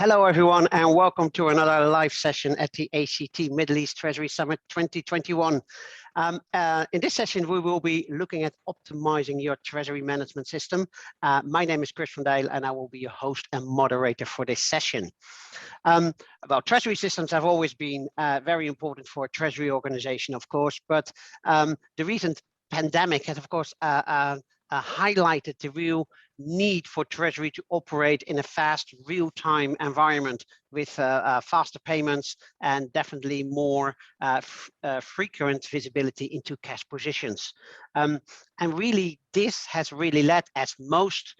Hello, everyone, and welcome to another live session at the ACT Middle East Treasury Summit 2021. In this session, we will be looking at optimizing your treasury management system. My name is Chris van Dijl, and I will be your host and moderator for this session. Treasury systems have always been very important for a treasury organization, of course, but the recent pandemic has, of course, highlighted the real need for Treasury to operate in a fast, real-time environment with faster payments and definitely more frequent visibility into cash positions. And really, this has really led, as most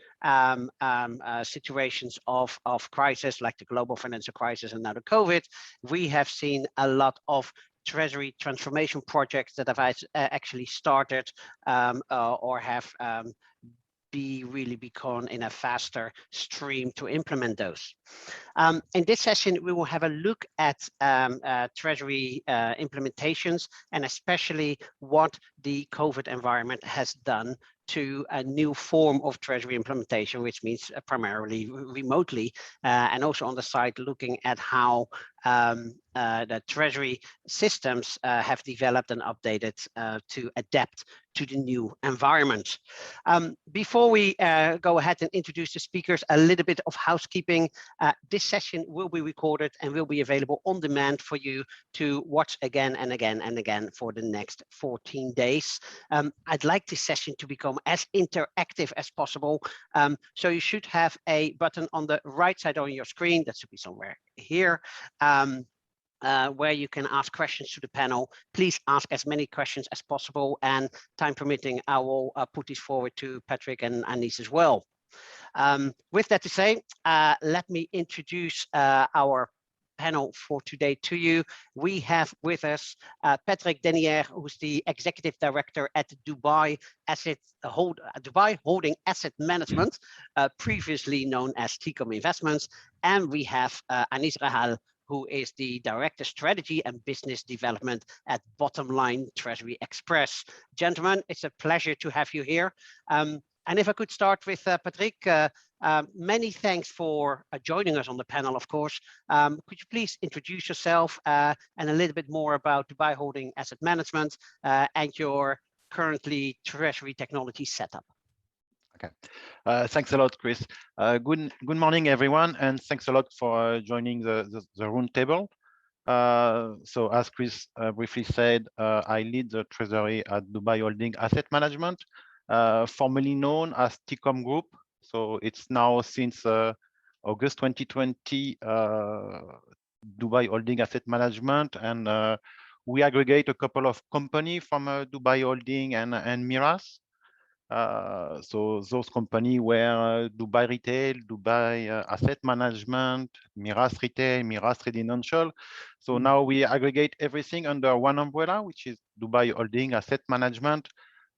situations of crisis, like the global financial crisis and now the COVID, we have seen a lot of Treasury transformation projects that have actually started or have really become in a faster stream to implement those. In this session, we will have a look at Treasury implementations and especially what the COVID environment has done to a new form of Treasury implementation, which means primarily remotely, and also on the side looking at how the Treasury systems have developed and updated to adapt to the new environment. Before we go ahead and introduce the speakers, a little bit of housekeeping. This session will be recorded and will be available on demand for you to watch again and again and again for the next 14 days. I'd like this session to become as interactive as possible. So you should have a button on the right side on your screen, that should be somewhere here, where you can ask questions to the panel. Please ask as many questions as possible, and time permitting, I will put these forward to Patrick and Anis as well. With that to say, let me introduce our panel for today to you. We have with us Patrick Denhiere, who's the Executive Director at Dubai Holding Asset Management, previously known as TECOM Investments. And we have Anis Rahal, who is the Director Strategy and Business Development at Bottomline TreasuryXpress. Gentlemen, it's a pleasure to have you here. And if I could start with Patrick, many thanks for joining us on the panel, of course. Could you please introduce yourself and a little bit more about Dubai Holding Asset Management and your currently Treasury technology setup? Okay, thanks a lot, Chris. Good morning, everyone, and thanks a lot for joining the round table. So as Chris briefly said, I lead the Treasury at Dubai Holding Asset Management, formerly known as TECOM Group. So it's now since August 2020, Dubai Holding Asset Management, and we aggregate a couple of companies from Dubai Holding and Miras. So those companies were Dubai Retail, Dubai Asset Management, Miras Retail, Miras Residential. So now we aggregate everything under one umbrella, which is Dubai Holding Asset Management.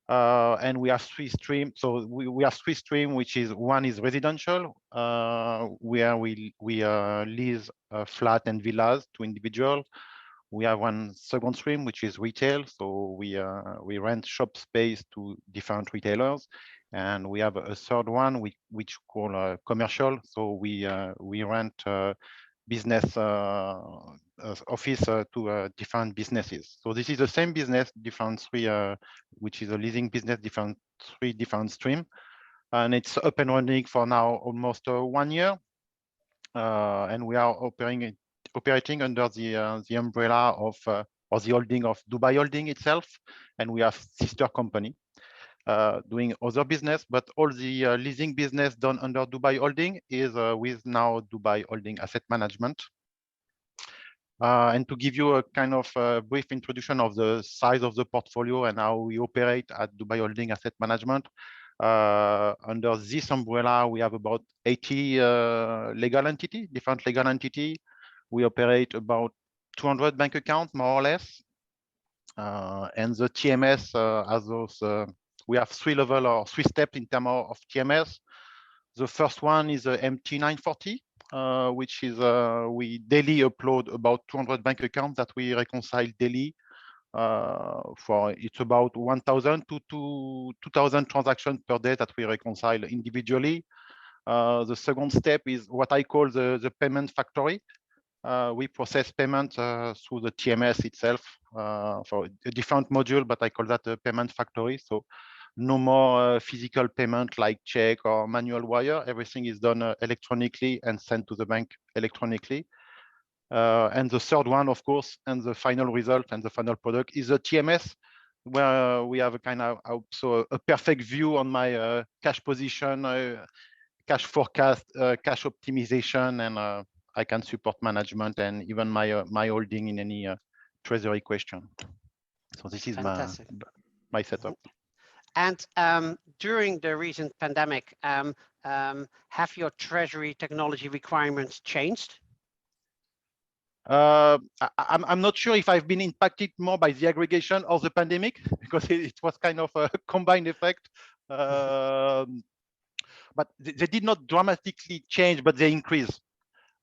And we have three streams. So we have three streams, which is one is residential, where we lease flat and villas to individuals. We have one second stream, which is retail. So we rent shop space to different retailers, and we have a third one which we call commercial. So we rent business office to different businesses. So this is the same business, different three, which is a leasing business, three different streams, and it's up and running for now almost 1 year, and we are operating under the umbrella of or the holding of Dubai Holding itself, and we have sister company doing other business, but all the leasing business done under Dubai Holding is with now Dubai Holding Asset Management. And to give you a kind of brief introduction of the size of the portfolio and how we operate at Dubai Holding Asset Management, under this umbrella, we have about 80 different legal entity. We operate about 200 bank accounts, more or less. And the TMS, as those, we have three steps in terms of TMS. The first one is a MT940, which is we daily upload about 200 bank accounts that we reconcile daily. It's about 1,000 to 2,000 transactions per day that we reconcile individually. The second step is what I call the payment factory. We process payment through the TMS itself for a different module, but I call that a payment factory. So no more physical payment like check or manual wire. Everything is done electronically and sent to the bank electronically. And the third one, of course, and the final result and the final product is a TMS, where we have a kind of also a perfect view on my cash position, cash forecast, cash optimization, and I can support management and even my holding in any treasury question. So this is my setup. And during the recent pandemic, have your treasury technology requirements changed? I'm not sure if I've been impacted more by the aggregation of the pandemic, because it was kind of a combined effect. But they did not dramatically change, but they increased.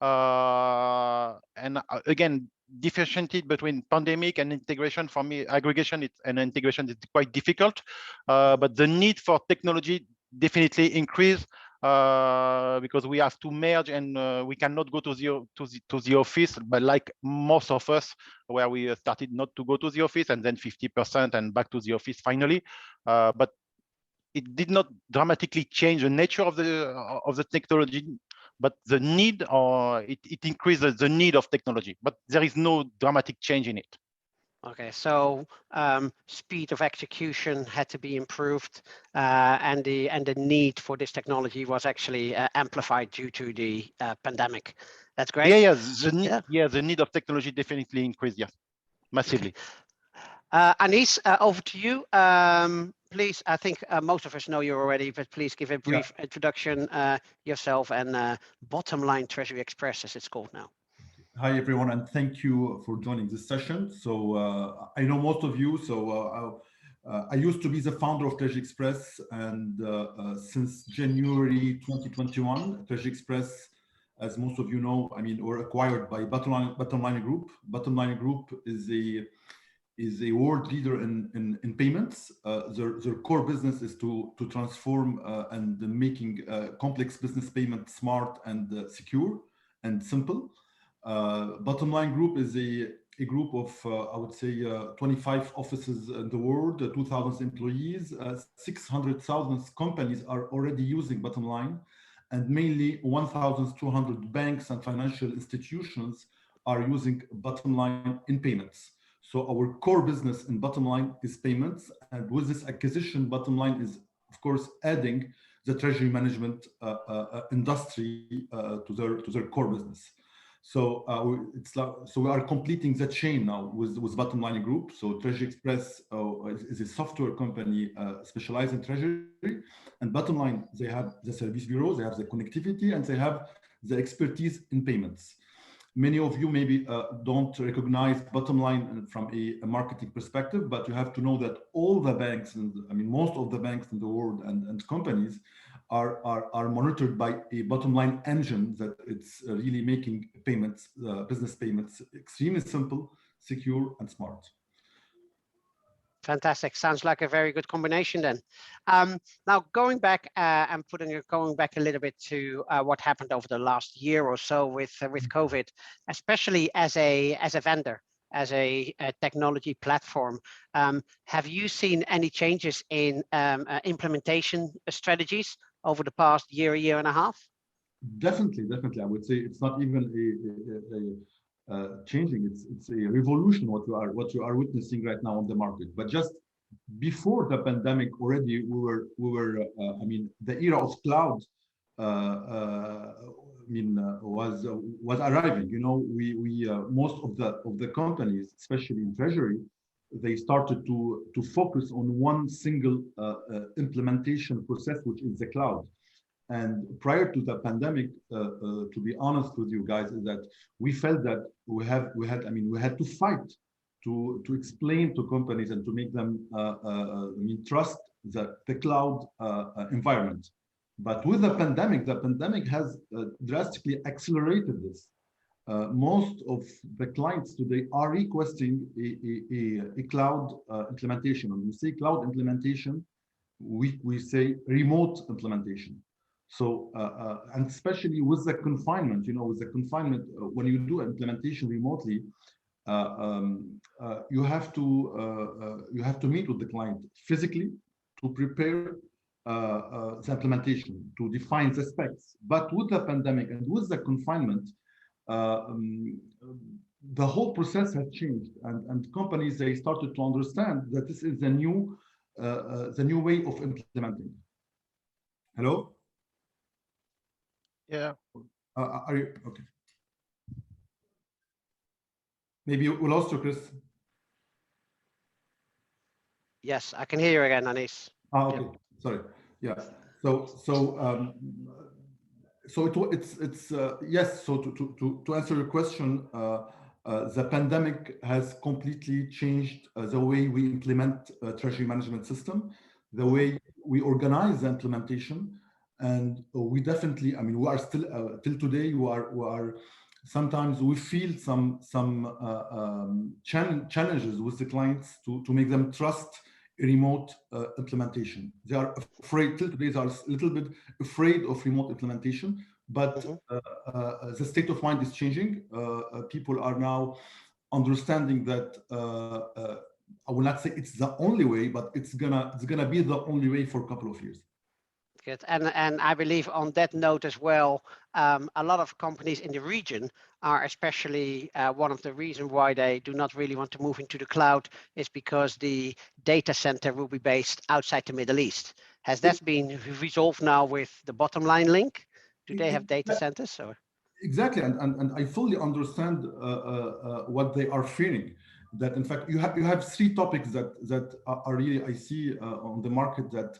And again, differentiated between pandemic and integration. For me, aggregation and integration is quite difficult, but the need for technology definitely increased because we have to merge, and we cannot go to the office. But like most of us, where we started not to go to the office, and then 50% and back to the office finally. But it did not dramatically change the nature of the technology, but the need, or it increases the need of technology, but there is no dramatic change in it. Okay, so speed of execution had to be improved, and the need for this technology was actually amplified due to the pandemic. That's great. The need of technology definitely increased, yes, massively. Okay. Anis, over to you. Please, I think most of us know you already, but please give a brief introduction yourself and Bottomline TreasuryXpress, as it's called now. Hi, everyone, and thank you for joining this session. So I know most of you. So I used to be the founder of TreasuryXpress, and since January 2021, TreasuryXpress, as most of you know, were acquired by Bottomline Group. Bottomline Group is a world leader in payments. Their core business is to transform and making complex business payments smart and secure and simple. Bottomline Group is a group of, I would say, 25 offices in the world, 2,000 employees, 600,000 companies are already using Bottomline, and mainly 1,200 banks and financial institutions are using Bottomline in payments. So our core business in Bottomline is payments, and with this acquisition, Bottomline is, of course, adding the treasury management industry to their core business. So we are completing the chain now with Bottomline Group. So TreasuryXpress is a software company specialized in treasury, and Bottomline, they have the service bureau, they have the connectivity, and they have the expertise in payments. Many of you maybe don't recognize Bottomline from a marketing perspective, but you have to know that all the banks, and most of the banks in the world and companies are monitored by a Bottomline engine that it's really making payments, business payments, extremely simple, secure, and smart. Fantastic. Sounds like a very good combination then. Now going back and going back a little bit to what happened over the last year or so with COVID, especially as a vendor, as a technology platform, have you seen any changes in implementation strategies over the past year and a half? Definitely. I would say it's not even changing. It's a revolution what you are witnessing right now on the market. But just before the pandemic, already we were the era of cloud was arriving. We most of the companies, especially in treasury, they started to focus on one single implementation process, which is the cloud. And prior to the pandemic, to be honest with you guys, is that we felt that we had to fight to explain to companies and to make them trust the cloud environment. But with the pandemic has drastically accelerated this. Most of the clients today are requesting a cloud implementation. When we say cloud implementation, we say remote implementation. So, and especially with the confinement, with the confinement, when you do implementation remotely, you have to meet with the client physically to prepare the implementation, to define the specs. But with the pandemic and with the confinement, the whole process has changed, and companies, they started to understand that this is the new way of implementing. Hello? Yeah. Are you okay? Maybe we lost you, Chris. Yes, I can hear you again, Anis. Okay. Yeah. Sorry. Yeah. It's yes. So to answer your question, the pandemic has completely changed the way we implement treasury management system, the way we organize the implementation, and we definitely, I mean, we are still till today. We are sometimes we feel some challenges with the clients to make them trust remote implementation. They are afraid, till today, they are a little bit afraid of remote implementation, but the state of mind is changing. People are now understanding that I will not say it's the only way, but it's gonna be the only way for a couple of years. Good. And I believe on that note as well, a lot of companies in the region are especially one of the reasons why they do not really want to move into the cloud is because the data center will be based outside the Middle East. Has that been resolved now with the Bottomline link? Do they have data centers? Or? Exactly, and I fully understand what they are fearing. That in fact you have three topics that are really, I see on the market, that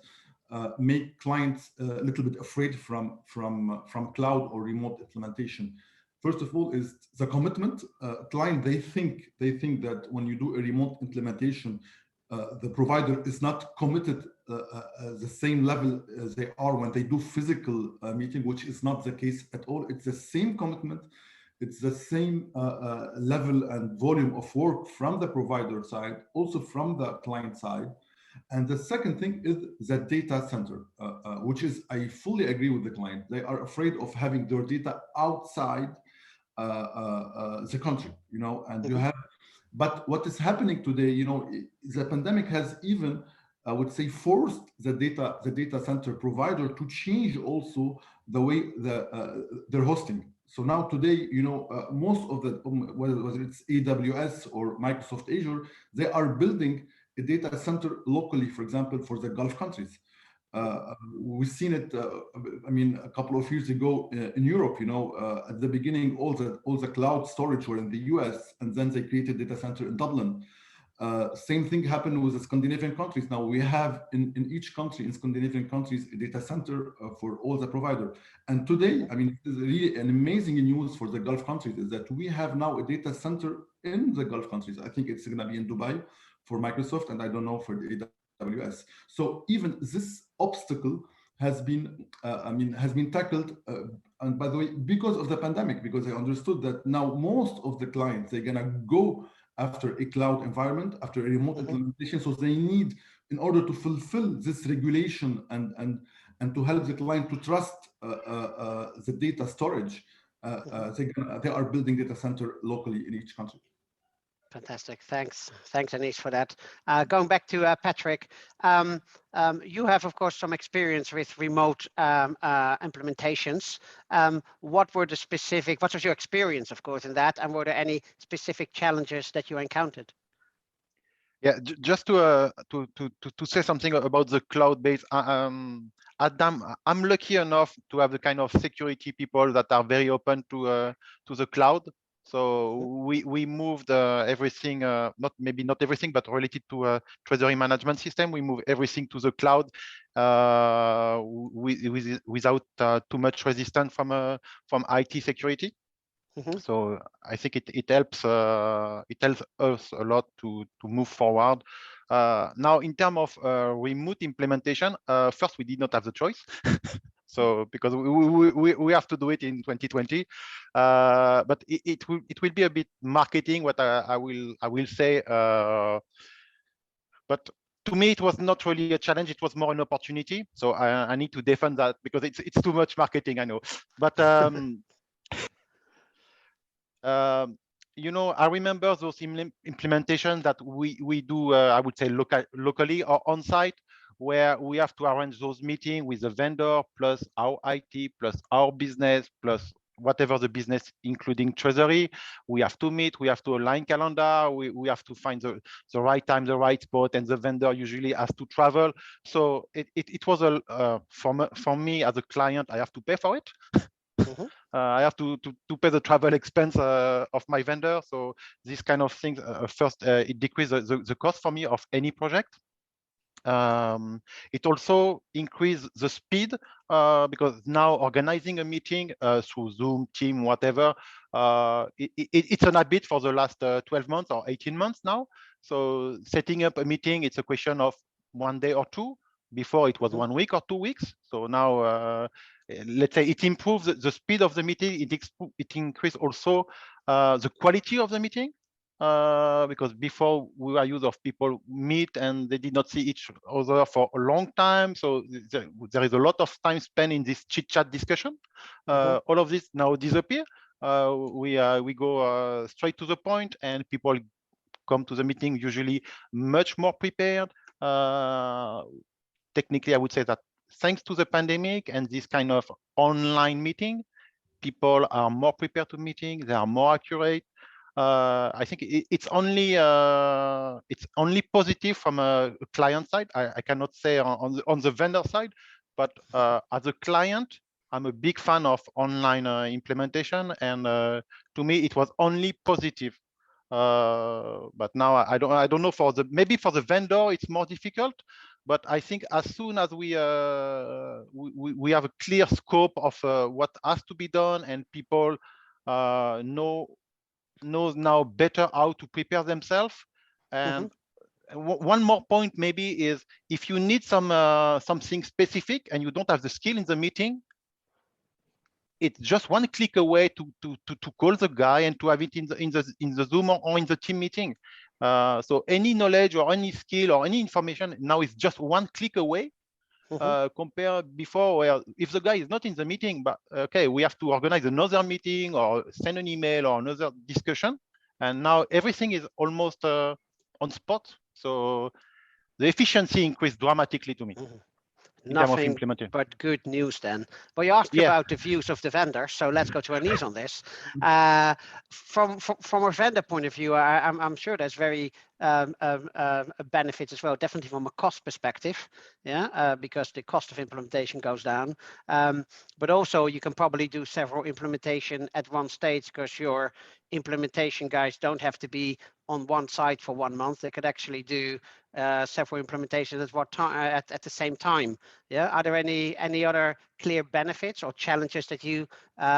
make clients a little bit afraid from cloud or remote implementation. First of all is the commitment. Client, they think that when you do a remote implementation, the provider is not committed the same level as they are when they do physical meeting, which is not the case at all. It's the same commitment. It's the same level and volume of work from the provider side, also from the client side. And the second thing is the data center, which is, I fully agree with the client. They are afraid of having their data outside the country, and you have, but what is happening today, the pandemic has even, I would say, forced the data center provider to change also the way they're hosting. So now today, most of the, whether it's AWS or Microsoft Azure, they are building a data center locally, for example, for the Gulf countries. We've seen it, I mean, a couple of years ago in Europe, at the beginning, all the cloud storage were in the US, and then they created data center in Dublin. Same thing happened with the Scandinavian countries. Now we have in each country, in Scandinavian countries, a data center for all the provider. And today, I mean, it's really an amazing news for the Gulf countries is that we have now a data center in the Gulf countries. I think it's going to be in Dubai for Microsoft, and I don't know for the AWS. So even this obstacle has been, has been tackled. And by the way, because of the pandemic, because they understood that now most of the clients, they're gonna go after a cloud environment, after a remote implementation. So they need, in order to fulfill this regulation and to help the client to trust the data storage, they are building data center locally in each country. Fantastic. Thanks, Anis, for that. Going back to Patrick, you have, of course, some experience with remote implementations. What was your experience, of course, in that? And were there any specific challenges that you encountered? Yeah, just to say something about the cloud-based. Adam, I'm lucky enough to have the kind of security people that are very open to the cloud. So we moved everything, maybe not everything, but related to a treasury management system. We moved everything to the cloud without too much resistance from IT security. So I think it helps us a lot to move forward. Now, in terms of remote implementation, first we did not have the choice. So because we have to do it in 2020, but it will be a bit marketing what I will say. But to me, it was not really a challenge. It was more an opportunity. So I need to defend that because it's too much marketing, I know. But you know, I remember those implementations that we do, I would say locally or on site, where we have to arrange those meetings with the vendor plus our IT plus our business plus whatever the business, including treasury. We have to meet, we have to align calendar, we have to find the right time, the right spot, and the vendor usually has to travel. So it was for me as a client, I have to pay for it. Mm-hmm. I have to pay the travel expense of my vendor. So these kind of things, first, it decreases the cost for me of any project. It also increased the speed because now organizing a meeting through Zoom, Team, whatever, it's an habit for the last 12 months or 18 months now. So setting up a meeting, it's a question of 1 day or 2. Before it was 1 week or 2 weeks. So now, let's say it improves the speed of the meeting. It increased also the quality of the meeting. Because before we were used of people meet and they did not see each other for a long time. So there is a lot of time spent in this chit chat discussion. All of this now disappear. We go straight to the point and people come to the meeting usually much more prepared. Technically, I would say that thanks to the pandemic and this kind of online meeting, people are more prepared to meeting, they are more accurate. I think it's only positive from a client side. I cannot say on the vendor side, but as a client, I'm a big fan of online implementation, and to me it was only positive. But now I don't know maybe for the vendor it's more difficult. But I think as soon as we have a clear scope of what has to be done and people knows now better how to prepare themselves. And one more point maybe is if you need something specific and you don't have the skill in the meeting, it's just one click away to call the guy and to have it in the Zoom or in the team meeting. So any knowledge or any skill or any information now is just one click away. Compared before, where if the guy is not in the meeting, but okay, we have to organize another meeting or send an email or another discussion, and now everything is almost on spot. So the efficiency increased dramatically to me. Nothing but good news then. Well, you asked about the views of the vendor, so let's go to Anis on this. From a vendor point of view, I'm sure there's very benefits as well, definitely from a cost perspective, because the cost of implementation goes down. But also you can probably do several implementation at one stage because your implementation guys don't have to be on one site for 1 month. They could actually do several implementations at the same time. Are there any other clear benefits or challenges that you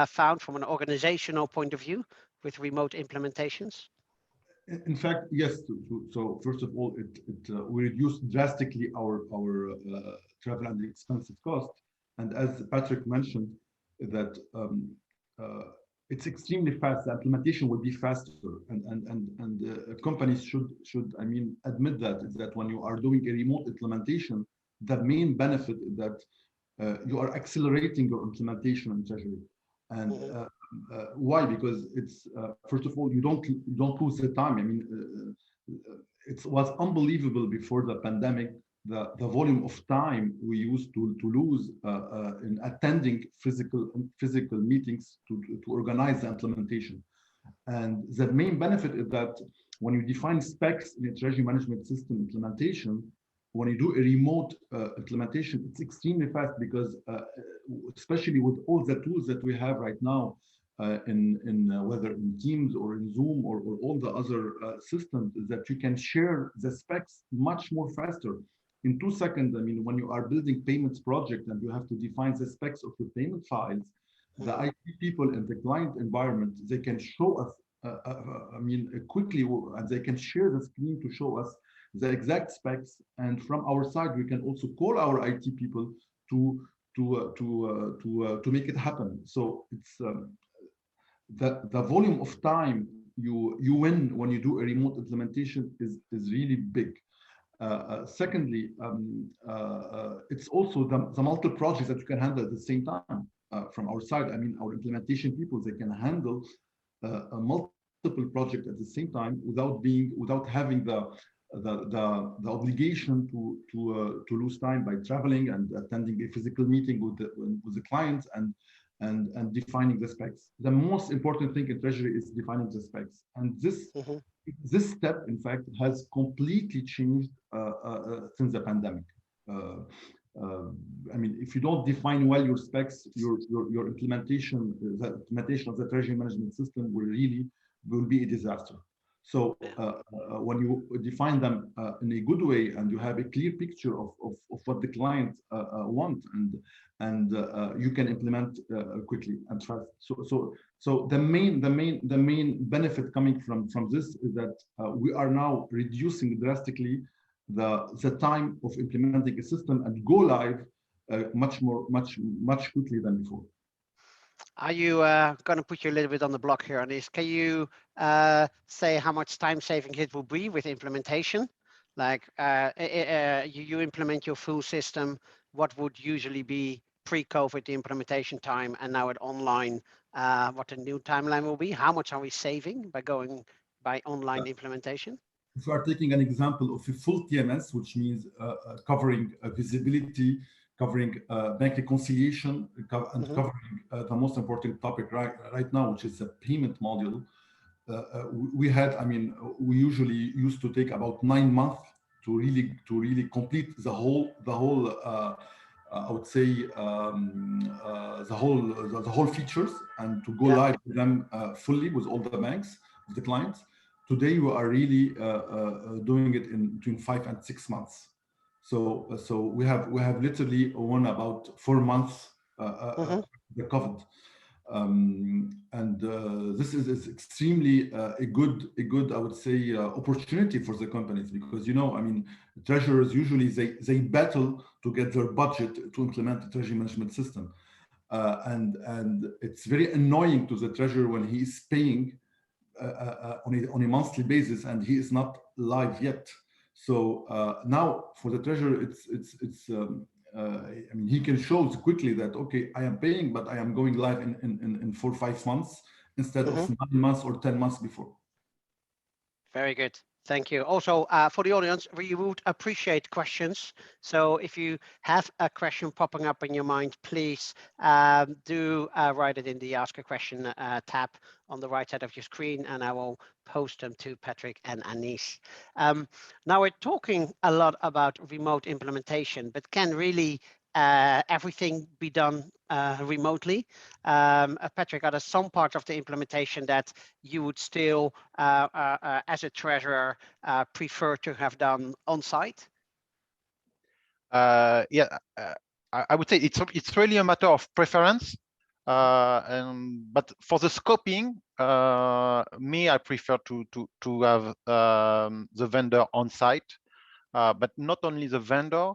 found from an organizational point of view with remote implementations? In fact, yes. So first of all, we reduced drastically our travel and expenses cost, and as Patrick mentioned, that it's extremely fast. The implementation will be faster, and companies should admit that when you are doing a remote implementation, the main benefit is that you are accelerating your implementation in Treasury. And why? Because it's first of all, you don't lose the time. I mean, it was unbelievable before the pandemic, the volume of time we used to lose in attending physical meetings to organize the implementation. And the main benefit is that when you define specs in a treasury management system implementation, when you do a remote implementation, it's extremely fast because especially with all the tools that we have right now in whether in Teams or in Zoom or all the other systems, that you can share the specs much more faster. In 2 seconds, I mean, when you are building payments project and you have to define the specs of your payment files, the IT people in the client environment, they can show us, quickly, and they can share the screen to show us the exact specs. And from our side, we can also call our IT people to make it happen. So it's the volume of time you win when you do a remote implementation is really big. Secondly, it's also the multiple projects that you can handle at the same time from our side. I mean, our implementation people, they can handle a multiple project at the same time without having the obligation to lose time by traveling and attending a physical meeting with the clients and defining the specs. The most important thing in Treasury is defining the specs, and this step, in fact, has completely changed since the pandemic. I mean, if you don't define well your specs, your implementation, the implementation of the treasury management system will be a disaster. So when you define them in a good way and you have a clear picture of what the client want and you can implement quickly and fast. So the main benefit coming from this is that we are now reducing drastically the time of implementing a system and go live much quickly than before. Are you going to put you a little bit on the block here on this? Can you say how much time saving it will be with implementation? Like you implement your full system, what would usually be pre-COVID the implementation time, and now at online, what the new timeline will be? How much are we saving by going by online implementation? If we are taking an example of a full TMS, which means covering visibility, covering bank reconciliation, and covering the most important topic right now, which is the payment module. We usually used to take about 9 months to really complete the whole I would say the whole features and to go live with them fully with all the banks, with the clients. Today we are really doing it in between 5 and 6 months. So we have literally won about 4 months the COVID, and this is extremely a good I would say opportunity for the companies, because I mean, treasurers usually they battle to get their budget to implement the treasury management system, and it's very annoying to the treasurer when he is paying on a monthly basis and he is not live yet. So now for the treasurer, it's I mean, he can show quickly that, okay, I am paying, but I am going live in 4 or 5 months instead of 9 months or 10 months before. Very good. Thank you. Also, for the audience, we would appreciate questions. So if you have a question popping up in your mind, please do write it in the Ask a Question tab on the right side of your screen, and I will post them to Patrick and Anis. Now we're talking a lot about remote implementation, but can really everything be done remotely? Patrick, are there some parts of the implementation that you would still, as a treasurer, prefer to have done on site? I would say it's really a matter of preference. But for the scoping, I prefer to have the vendor on site, but not only the vendor.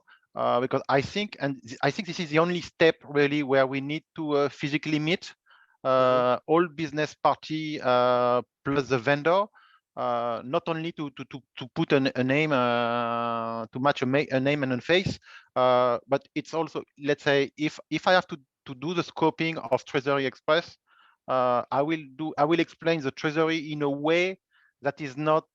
Because I think this is the only step really where we need to physically meet all business party plus the vendor, not only to put a name to match a name and a face, but it's also, let's say, if I have to do the scoping of TreasuryXpress, I will explain the treasury in a way that is not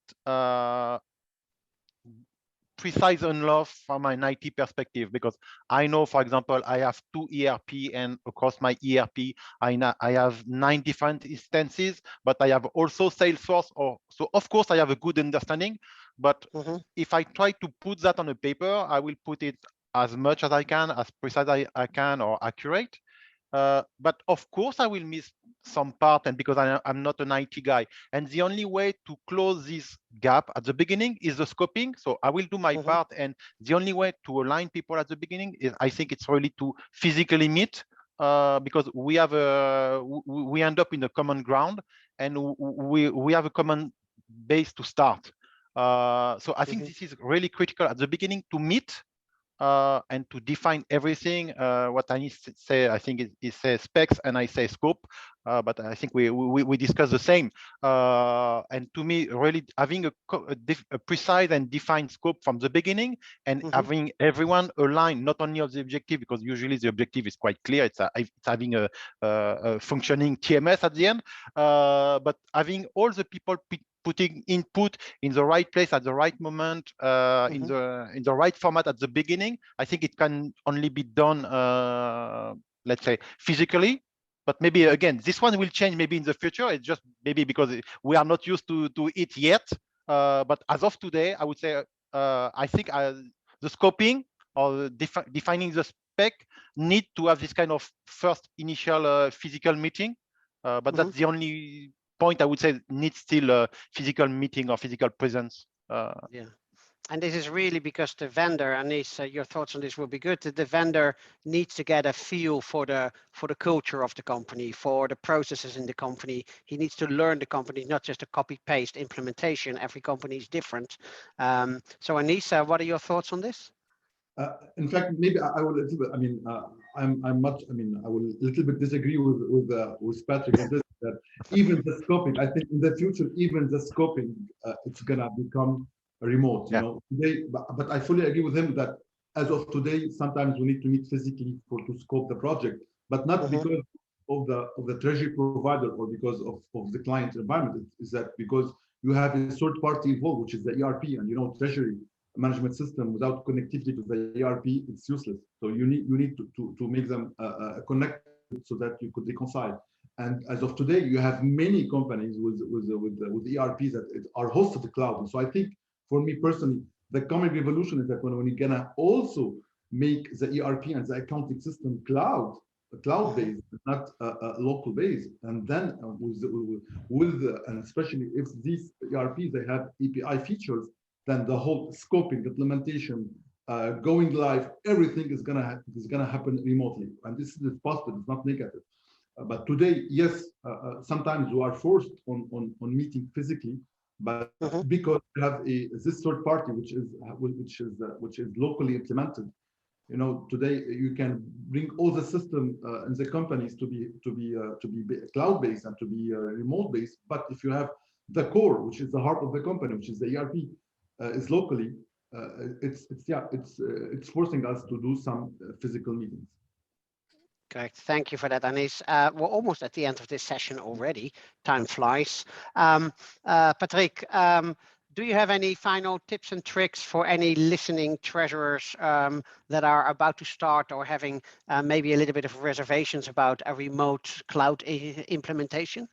precise enough from an IT perspective, because I know, for example, I have 2 ERP, and across my ERP, I have 9 different instances, but I have also Salesforce. So of course, I have a good understanding, but if I try to put that on a paper, I will put it as much as I can, as precise as I can, or accurate. But of course, I will miss some part, and because I'm not an IT guy. And the only way to close this gap at the beginning is the scoping. So I will do my part, and the only way to align people at the beginning is, I think, it's really to physically meet, because we end up in a common ground, and we have a common base to start. So I think this is really critical at the beginning to meet, and to define everything. What I need to say, I think it says specs and I say scope, but I think we discuss the same. And to me, really having a precise and defined scope from the beginning, and having everyone aligned, not only of the objective, because usually the objective is quite clear. It's having a functioning TMS at the end, but having all the people putting input in the right place at the right moment, in the right format at the beginning. I think it can only be done, let's say, physically. But maybe again, this one will change maybe in the future. It's just maybe because we are not used to it yet. But as of today, I would say I think the scoping or defining the spec need to have this kind of first initial physical meeting. But that's the only point I would say needs still a physical meeting or physical presence. Yeah. And this is really because the vendor, Anis, your thoughts on this will be good. That the vendor needs to get a feel for the culture of the company, for the processes in the company. He needs to learn the company, not just a copy-paste implementation. Every company is different. So Anis, what are your thoughts on this? In fact, maybe I will a little bit. I mean, I'm much. I mean, I will a little bit disagree with Patrick on this. That even the scoping, I think in the future, even the scoping, it's gonna become remote. You know, today, but I fully agree with him that as of today, sometimes we need to meet physically to scope the project, but not because of the treasury provider or because of the client environment. Is that because you have a third party involved, which is the ERP, and you know, treasury management system without connectivity to the ERP, it's useless. So you need to make them connected so that you could reconcile. And as of today, you have many companies with ERPs that are hosted to the cloud. And so I think for me personally, the coming revolution is that when we're gonna also make the ERP and the accounting system cloud-based, not local based, and then and especially if these ERPs they have API features, then the whole scoping, implementation, going live, everything is gonna happen remotely, and this is positive. It's not negative. But today, yes, sometimes you are forced on meeting physically, but because you have this third party which is locally implemented. You know, today you can bring all the system in the companies to be cloud-based and to be remote-based. But if you have the core, which is the heart of the company, which is the ERP, is locally, it's forcing us to do some physical meetings. Correct. Thank you for that, Anis. We're almost at the end of this session already. Time flies. Patrick, do you have any final tips and tricks for any listening treasurers that are about to start or having maybe a little bit of reservations about a remote cloud implementation?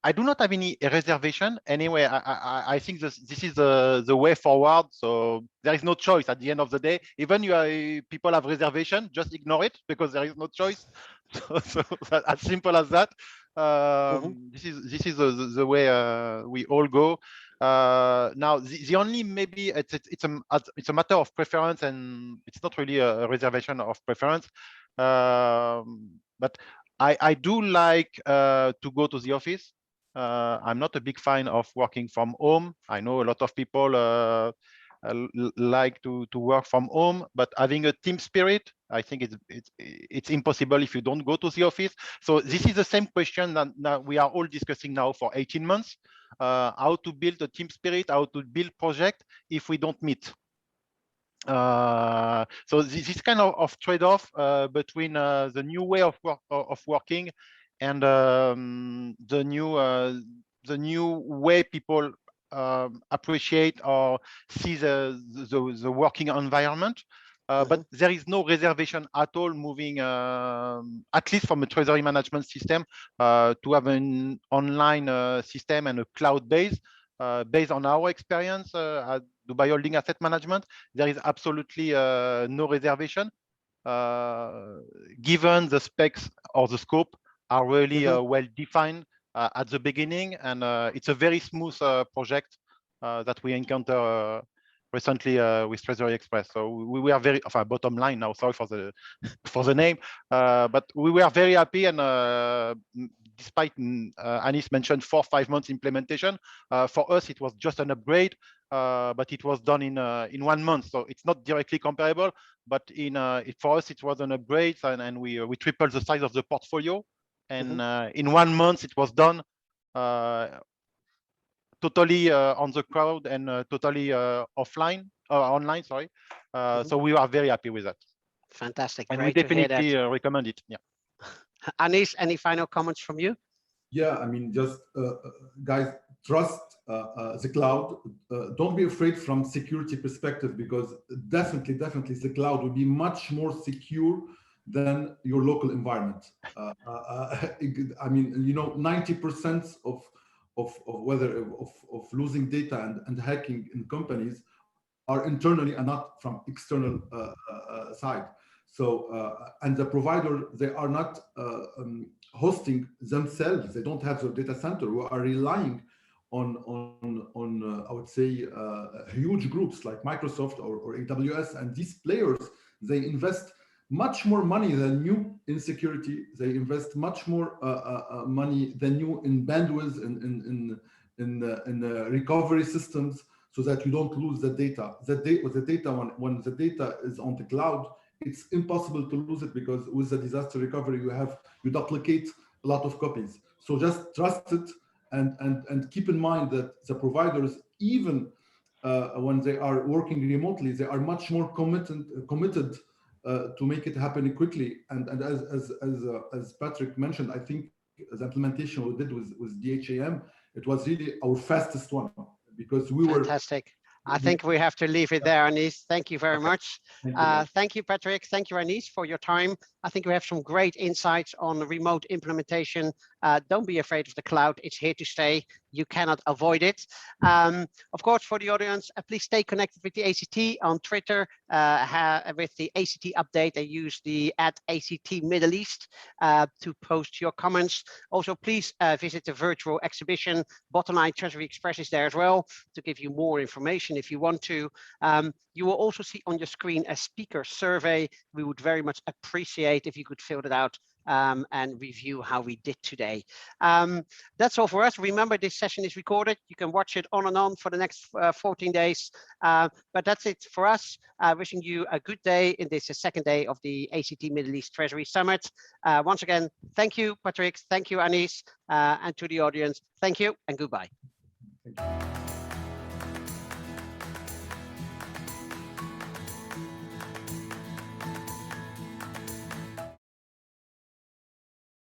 I do not have any reservation. Anyway, I think this is the way forward. So there is no choice at the end of the day. Even people have reservation, just ignore it because there is no choice. So as simple as that. This is the way we all go. Now the only maybe it's a matter of preference, and it's not really a reservation of preference. But I do like to go to the office. I'm not a big fan of working from home. I know a lot of people like to work from home, but having a team spirit, I think it's impossible if you don't go to the office. So this is the same question that we are all discussing now for 18 months, how to build a team spirit, how to build project if we don't meet. So this kind of trade-off between the new way of working and the new way people appreciate or see the working environment. But there is no reservation at all moving, at least from a treasury management system, to have an online system and a cloud base. Based on our experience at Dubai Holding Asset Management, there is absolutely no reservation, given the specs or the scope are really well defined at the beginning, and it's a very smooth project that we encounter recently with TreasuryXpress. So we were very, bottom line now, sorry for the name, but we were very happy, and despite Anis mentioned 4 or 5 months implementation, for us it was just an upgrade, but it was done in 1 month. So it's not directly comparable, but for us it was an upgrade, and we tripled the size of the portfolio. And in 1 month it was done totally on the cloud and totally online. Sorry. So we are very happy with that. Fantastic. And Great we to hear definitely that. recommend it. Yeah. Anis, any final comments from you? Yeah, I mean, just guys, trust the cloud. Don't be afraid from security perspective, because definitely the cloud will be much more secure than your local environment. I mean, 90% of losing data and hacking in companies are internally and not from external side. So and the provider, they are not hosting themselves. They don't have the data center. We are relying on I would say huge groups like Microsoft or AWS, and these players, they invest much more money than you in security. They invest much more money than you in bandwidth, in recovery systems, so that you don't lose the data. When the data is on the cloud, it's impossible to lose it, because with the disaster recovery, you duplicate a lot of copies. So just trust it, and keep in mind that the providers, even when they are working remotely, they are much more committed to make it happen quickly. And as Patrick mentioned, I think the implementation we did with DHAM, it was really our fastest one, because we were fantastic. I think we have to leave it there, Anis. Thank you very much. Thank you, Patrick. Thank you, Anis, for your time. I think we have some great insights on the remote implementation. Don't be afraid of the cloud. It's here to stay. You cannot avoid it. Of course, for the audience, please stay connected with the ACT on Twitter. With the ACT update, I use the @ACT Middle East to post your comments. Also, please visit the virtual exhibition. Bottomline TreasuryXpress is there as well to give you more information if you want to. You will also see on your screen a speaker survey. We would very much appreciate if you could fill it out and review how we did today. That's all for us. Remember, this session is recorded. You can watch it on and on for the next 14 days. But that's it for us. Wishing you a good day in this second day of the ACT Middle East Treasury Summit. Once again, thank you, Patrick. Thank you, Anis. And to the audience, thank you and goodbye. Thank you.